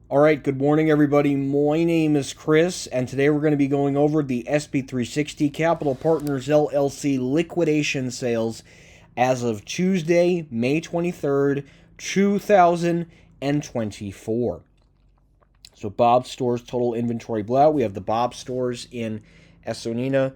All right, good morning, everybody. My name is Chris, and today we're going to be going over the SB360 Capital Partners LLC liquidation sales as of Tuesday, May 23rd, 2024. So, Bob's Stores total inventory blowout. We have the Bob Stores in Esonina,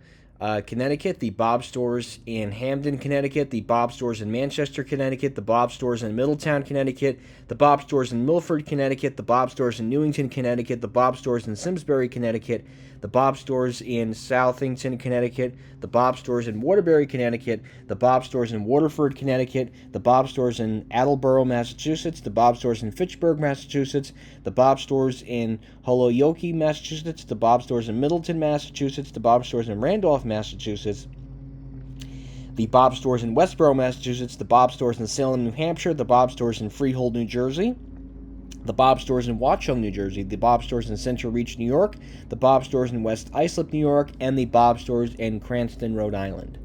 Connecticut, the Bob Stores in Hamden, Connecticut, the Bob Stores in Manchester, Connecticut, the Bob Stores in Middletown, Connecticut, the Bob Stores in Milford, Connecticut, the Bob Stores in Newington, Connecticut, the Bob Stores in Simsbury, Connecticut, the Bob Stores in Southington, Connecticut, the Bob Stores in Waterbury, Connecticut, the Bob Stores in Waterford, Connecticut, the Bob Stores in Attleboro, Massachusetts, the Bob Stores in Fitchburg, Massachusetts, the Bob Stores in Holyoke, Massachusetts, the Bob Stores in Middleton, Massachusetts, the Bob Stores in Randolph, Massachusetts, the Bob Stores in Westboro, Massachusetts, the Bob Stores in Salem, New Hampshire, the Bob Stores in Freehold, New Jersey, the Bob Stores in Watchung, New Jersey, the Bob Stores in Central Reach, New York, the Bob Stores in West Islip, New York, and the Bob Stores in Cranston, Rhode Island.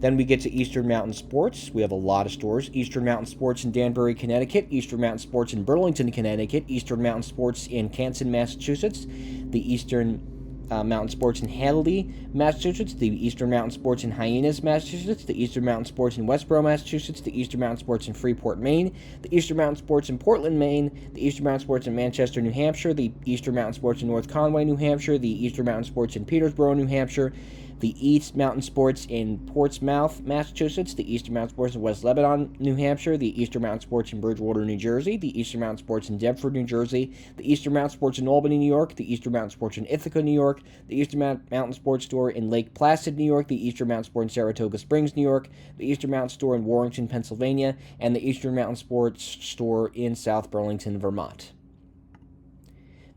Then we get to Eastern Mountain Sports. We have a lot of stores. Eastern Mountain Sports in Danbury, Connecticut. Eastern Mountain Sports in Burlington, Connecticut. Eastern Mountain Sports in Canton, Massachusetts. The Eastern Mountain Sports in Hadley, Massachusetts. The Eastern Mountain Sports in Hyannis, Massachusetts. The Eastern Mountain Sports in Westboro, Massachusetts. The Eastern Mountain Sports in Freeport, Maine. The Eastern Mountain Sports in Portland, Maine. The Eastern Mountain Sports in Manchester, New Hampshire. The Eastern Mountain Sports in North Conway, New Hampshire. The Eastern Mountain Sports in Petersboro, New Hampshire. The East Mountain Sports in Portsmouth, Massachusetts, the Eastern Mountain Sports in West Lebanon, New Hampshire, the Eastern Mountain Sports in Bridgewater, New Jersey, the Eastern Mountain Sports in Deptford, New Jersey, the Eastern Mountain Sports in Albany, New York, the Eastern Mountain Sports in Ithaca, New York, the Eastern Mountain Sports Store in Lake Placid, New York, the Eastern Mountain Store in Saratoga Springs, New York, the Eastern Mountain Store in Warrington, Pennsylvania, and the Eastern Mountain Sports Store in South Burlington, Vermont.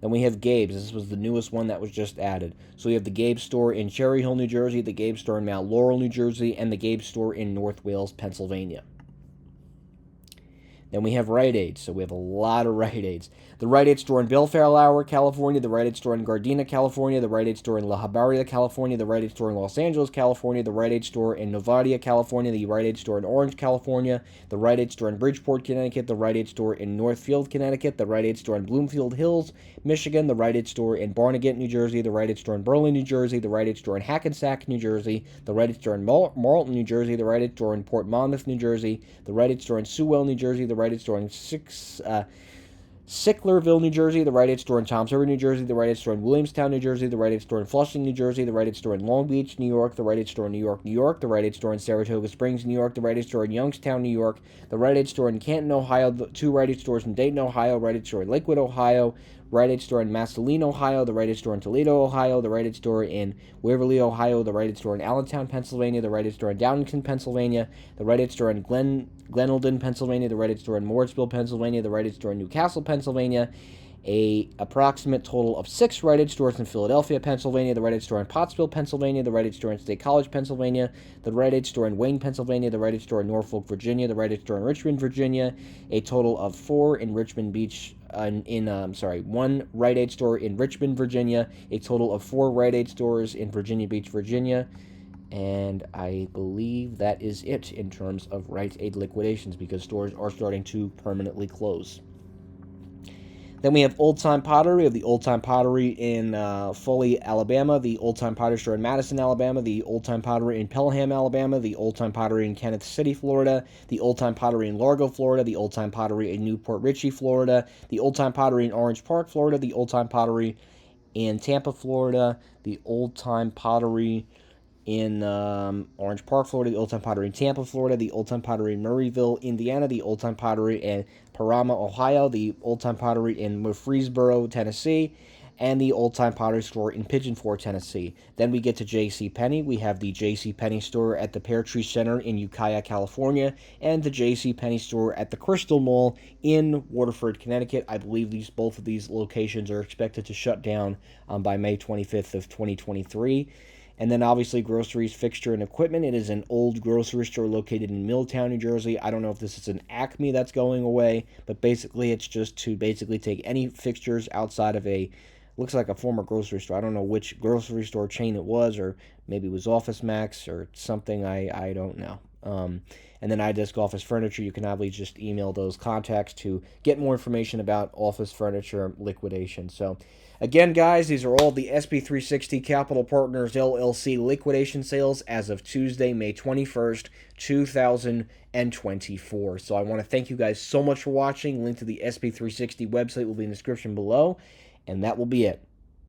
Then we have Gabe's. This was the newest one that was just added. So we have the Gabe's store in Cherry Hill, New Jersey, the Gabe's store in Mount Laurel, New Jersey, and the Gabe's store in North Wales, Pennsylvania. Then we have Rite Aid. So we have a lot of Rite Aids. The Rite Aid store in Bellflower, California. The Rite Aid store in Gardena, California. The Rite Aid store in La Habra, California. The Rite Aid store in Los Angeles, California. The Rite Aid store in Novadia, California. The Rite Aid store in Orange, California. The Rite Aid store in Bridgeport, Connecticut. The Rite Aid store in Northfield, Connecticut. The Rite Aid store in Bloomfield Hills, Michigan. The Rite Aid store in Barnegat, New Jersey. The Rite Aid store in Berlin, New Jersey. The Rite Aid store in Hackensack, New Jersey. The Rite Aid store in Marlton, New Jersey. The Rite Aid store in Port Monmouth, New Jersey. The Rite Aid store in Sewell, New Jersey. The Rite Aid store in Sicklerville, New Jersey, the Rite Aid store in Toms River, New Jersey, the Rite Aid store in Williamstown, New Jersey, the Rite Aid store in Flushing, New Jersey, the Rite Aid store in Long Beach, New York, the Rite Aid store in New York, New York, the Rite Aid store in Saratoga Springs, New York, the Rite Aid store in Youngstown, New York, the Rite Aid store in Canton, Ohio, the two Rite Aid stores in Dayton, Ohio, Rite Aid store in Lakewood, Ohio, Rite Aid store in Massillon, Ohio, the Rite Aid store in Toledo, Ohio, the Rite Aid store in Waverly, Ohio, the Rite Aid store in Allentown, Pennsylvania, the Rite Aid store in Downingtown, Pennsylvania, the Rite Aid store in Glenelden, Pennsylvania, the Rite Aid store in Morrisville, Pennsylvania, the Rite Aid store in Newcastle, Pennsylvania, a approximate total of 6 Rite Aid stores in Philadelphia, Pennsylvania, the Rite Aid store in Pottsville, Pennsylvania, the Rite Aid store in State College, Pennsylvania, the Rite Aid store in Wayne, Pennsylvania, the Rite Aid store in Norfolk, Virginia, the Rite Aid store in Richmond, Virginia, a total of 4 in Richmond Beach, one Rite Aid store in Richmond, Virginia, a total of 4 Rite Aid stores in Virginia Beach, Virginia, and I believe that is it in terms of Rite Aid liquidations because stores are starting to permanently close. Then we have Old Time Pottery. We have the Old Time Pottery in Foley, Alabama, the Old Time Pottery Store in Madison, Alabama, the Old Time Pottery in Pelham, Alabama, the Old Time Pottery in Kenneth City, Florida, the Old Time Pottery in Largo, Florida, the Old Time Pottery in Newport Richey, Florida, the Old Time Pottery in Orange Park, Florida, the Old Time Pottery in Tampa, Florida, the Old Time Pottery in Orange Park, Florida, the Old Time Pottery in Tampa, Florida, the Old Time Pottery in Murrayville, Indiana, the Old Time Pottery in Parama, Ohio, the Old Time Pottery in Murfreesboro, Tennessee, and the Old Time Pottery store in Pigeon Forge, Tennessee. Then we get to J.C. Penney. We have the J.C. Penney store at the Pear Tree Center in Ukiah, California, and the J.C. Penney store at the Crystal Mall in Waterford, Connecticut. I believe both of these locations are expected to shut down by May 25th of 2023. And then obviously groceries, fixture, and equipment. It is an old grocery store located in Milltown, New Jersey. I don't know if this is an Acme that's going away, but basically it's just to basically take any fixtures outside of looks like a former grocery store. I don't know which grocery store chain it was, or maybe it was Office Max or something. I don't know. And then iDesk Office Furniture, you can obviously just email those contacts to get more information about office furniture liquidation. So, again, guys, these are all the SB360 Capital Partners LLC liquidation sales as of Tuesday, May 21st, 2024. So I want to thank you guys so much for watching. Link to the SB360 website will be in the description below. And that will be it.